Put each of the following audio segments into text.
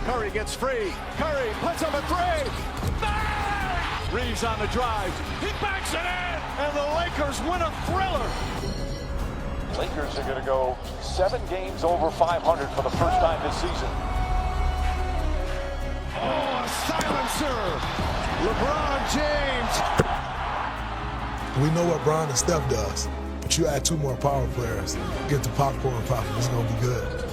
Curry gets free. Curry puts up a three. Bang! Reeves on the drive. He backs it in, and the Lakers win a thriller. Lakers are going to go 7 games over 500 for the first time this season. Oh, a silencer. LeBron James. We know what Bron and Steph does, but you add 2 more power players, get the popcorn popping, it's going to be good.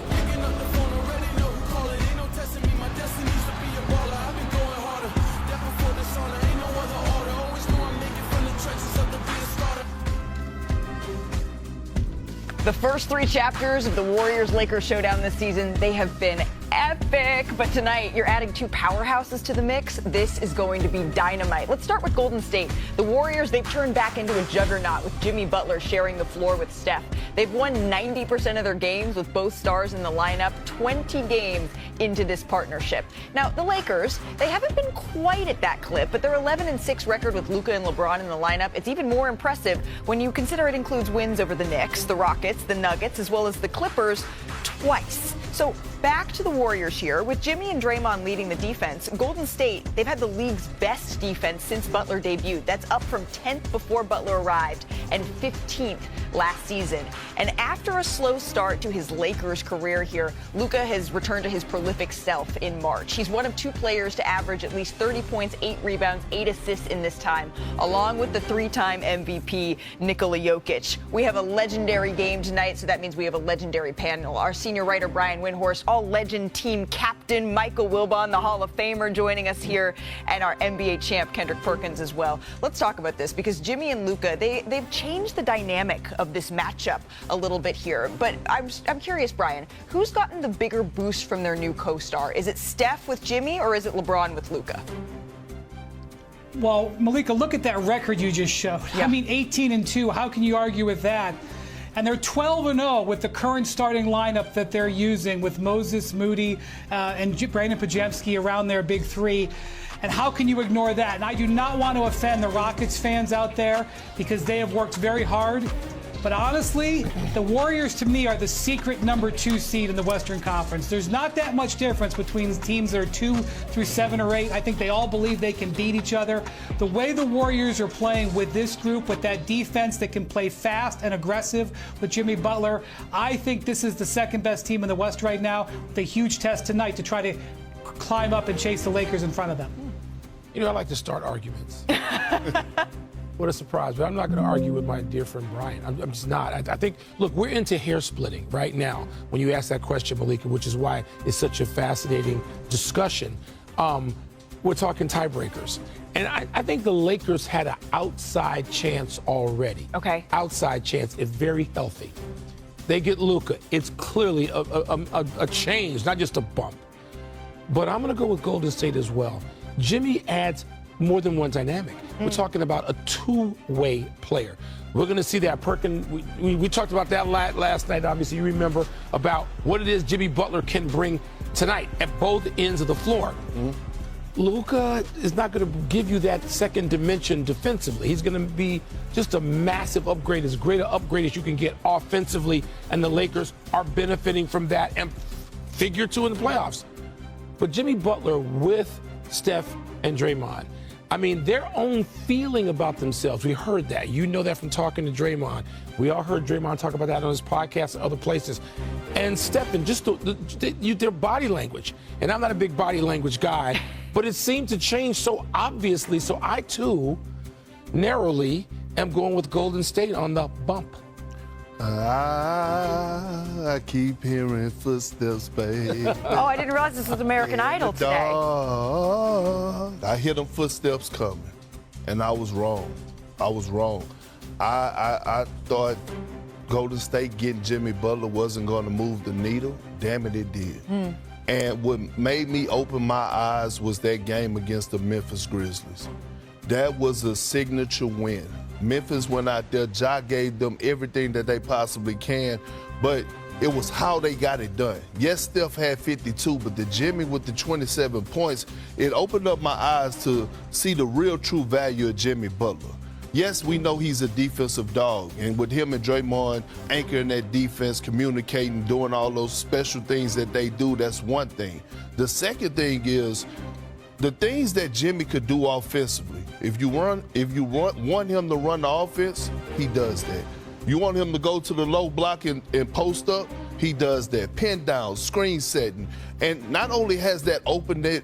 The first 3 chapters of the Warriors-Lakers showdown this season, they have been epic. But tonight, you're adding 2 powerhouses to the mix. This is going to be dynamite. Let's start with Golden State. The Warriors, they've turned back into a juggernaut with Jimmy Butler sharing the floor with Steph. They've won 90% of their games with both stars in the lineup, 20 games into this partnership. Now, the Lakers, they haven't been quite at that clip, but their 11-6 record with Luka and LeBron in the lineup, it's even more impressive when you consider it includes wins over the Knicks, the Rockets, the Nuggets, as well as the Clippers twice. So back to the Warriors here. With Jimmy and Draymond leading the defense, Golden State, they've had the league's best defense since Butler debuted. That's up from 10th before Butler arrived and 15th last season. And after a slow start to his Lakers career here, Luka has returned to his prolific self in March. He's one of 2 players to average at least 30 points, 8 rebounds, 8 assists in this time, along with the 3-time MVP Nikola Jokic. We have a legendary game tonight, so that means we have a legendary panel. Our senior writer, Brian Windhorst, all-legend team captain Michael Wilbon, the Hall of Famer, joining us here, and our NBA champ Kendrick Perkins as well. Let's talk about this because Jimmy and Luka, they've changed the dynamic of this matchup a little bit here. But I'm curious, Brian, who's gotten the bigger boost from their new co-star? Is it Steph with Jimmy or is it LeBron with Luka? Well, Malika, look at that record you just showed. Yeah. I mean, 18-2. How can you argue with that? And they're 12-0 with the current starting lineup that they're using with Moses Moody and Brandon Pajemski around their big 3. And how can you ignore that? And I do not want to offend the Rockets fans out there because they have worked very hard. But honestly, the Warriors, to me, are the secret number 2 seed in the Western Conference. There's not that much difference between teams that are 2 through 7 or 8. I think they all believe they can beat each other. The way the Warriors are playing with this group, with that defense that can play fast and aggressive with Jimmy Butler, I think this is the second best team in the West right now with a huge test tonight to try to climb up and chase the Lakers in front of them. You know, I like to start arguments. What a surprise. But I'm not going to argue with my dear friend Brian. I'm just not. I think, look, we're into hair splitting right now when you ask that question, Malika, which is why it's such a fascinating discussion. We're talking tiebreakers. And I think the Lakers had an outside chance already. Okay. Outside chance, if very healthy. They get Luka. It's clearly a change, not just a bump. But I'm going to go with Golden State as well. Jimmy adds more than one dynamic. We're talking about a 2-way player. We're going to see that. Perkins, we talked about that last night. Obviously, you remember about what it is Jimmy Butler can bring tonight at both ends of the floor. Luka is not going to give you that second dimension defensively. He's going to be just a massive upgrade, as great an upgrade as you can get offensively, and the Lakers are benefiting from that and figure 2 in the playoffs. But Jimmy Butler with Steph and Draymond, I mean, their own feeling about themselves. We heard that. You know that from talking to Draymond. We all heard Draymond talk about that on his podcast and other places. And Stephen, just their body language. And I'm not a big body language guy, but it seemed to change so obviously. So I, too, narrowly am going with Golden State on the bump. I keep hearing footsteps, babe. Oh, I didn't realize this was American Idol today. I hear them footsteps coming, and I was wrong. I thought Golden State getting Jimmy Butler wasn't going to move the needle. Damn it, it did. And what made me open my eyes was that game against the Memphis Grizzlies. That was a signature win. Memphis went out there, Ja gave them everything that they possibly can, but it was how they got it done. Yes, Steph had 52, but the Jimmy with the 27 points, it opened up my eyes to see the real true value of Jimmy Butler. Yes, we know he's a defensive dog, and with him and Draymond anchoring that defense, communicating, doing all those special things that they do, that's one thing. The second thing is the things that Jimmy could do offensively. If you want him to run the offense, he does that. You want him to go to the low block and post up, he does that. Pin down, screen setting. And not only has that opened it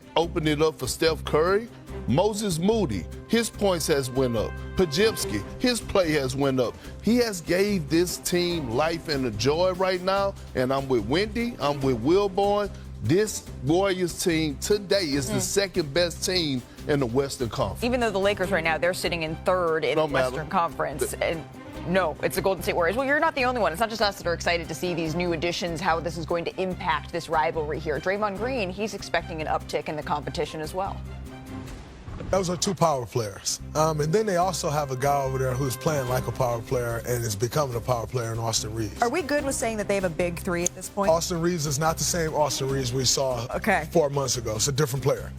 up for Steph Curry, Moses Moody, his points has went up. Podziemski, his play has went up. He has gave this team life and a joy right now, and I'm with Wendy, I'm with Wilborn. This Warriors team today is the second best team in the Western Conference. Even though the Lakers right now, they're sitting in third in the Western Conference. And no, it's the Golden State Warriors. Well, you're not the only one. It's not just us that are excited to see these new additions, how this is going to impact this rivalry here. Draymond Green, he's expecting an uptick in the competition as well. Those are two power players. And then they also have a guy over there who's playing like a power player and is becoming a power player in Austin Reeves. Are we good with saying that they have a big three at this point? Austin Reeves is not the same Austin Reeves we saw 4 months ago. It's a different player.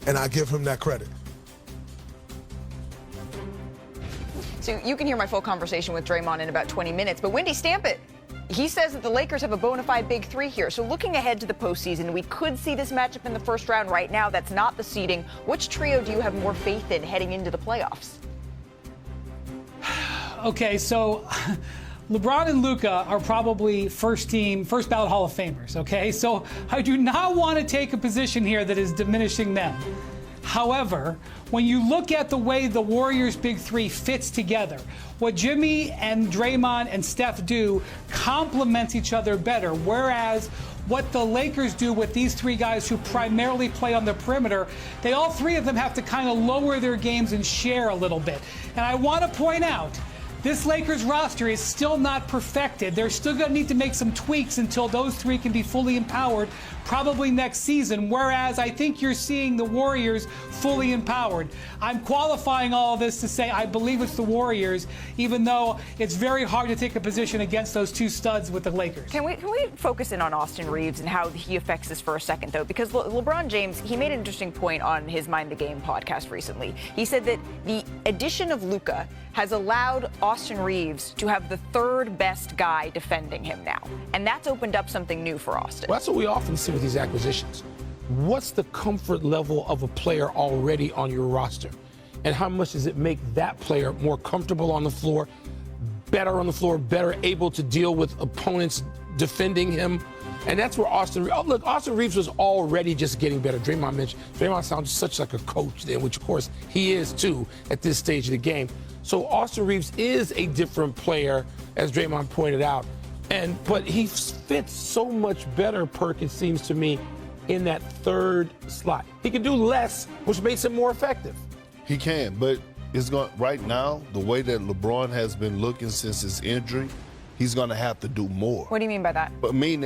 And I give him that credit. So you can hear my full conversation with Draymond in about 20 minutes. But Wendy, stamp it. He says that the Lakers have a bona fide big three here. So looking ahead to the postseason, we could see this matchup in the first round. Right now, that's not the seeding. Which trio do you have more faith in heading into the playoffs? Okay, so LeBron and Luka are probably first ballot Hall of Famers, okay? So I do not want to take a position here that is diminishing them. However, when you look at the way the Warriors' big three fits together, what Jimmy and Draymond and Steph do complements each other better, whereas what the Lakers do with these three guys who primarily play on the perimeter, all three of them have to kind of lower their games and share a little bit. And I want to point out, this Lakers roster is still not perfected. They're still going to need to make some tweaks until those three can be fully empowered, probably next season, whereas I think you're seeing the Warriors fully empowered. I'm qualifying all of this to say I believe it's the Warriors, even though it's very hard to take a position against those two studs with the Lakers. Can we focus in on Austin Reeves and how he affects this for a second, though? Because LeBron James, he made an interesting point on his Mind the Game podcast recently. He said that the addition of Luka has allowed Austin Reeves to have the third best guy defending him now. And that's opened up something new for Austin. Well, that's what we often see with these acquisitions. What's the comfort level of a player already on your roster? And how much does it make that player more comfortable on the floor, better on the floor, better able to deal with opponents defending him? And that's where Austin Reeves was already just getting better. Draymond sounds such like a coach then, which of course he is too at this stage of the game. So Austin Reeves is a different player, as Draymond pointed out. But he fits so much better, Perk, it seems to me, in that third slot. He can do less, which makes him more effective. He can, but right now, the way that LeBron has been looking since his injury, he's going to have to do more. What do you mean by that? But meaning